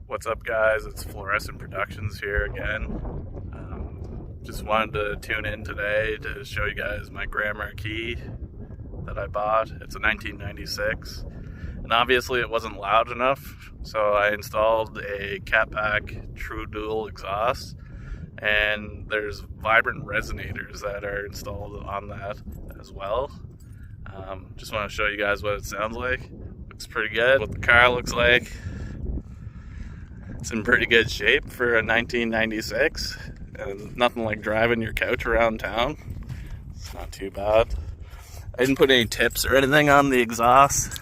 What's up, guys? It's Fluorescent Productions here again. Just wanted to tune in today to show you guys my Marquis that I bought. It's a 1996, and obviously it wasn't loud enough, so I installed a Catpack True Dual exhaust, and there's vibrant resonators that are installed on that as well. Just want to show you guys what it sounds like. Looks pretty good. What the car looks like. It's in pretty good shape for a 1996, and nothing like driving your couch around town. It's not too bad. I didn't put any tips or anything on the exhaust.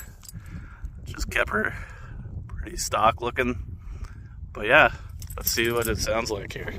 Just kept her pretty stock looking. But yeah, let's see what it sounds like here.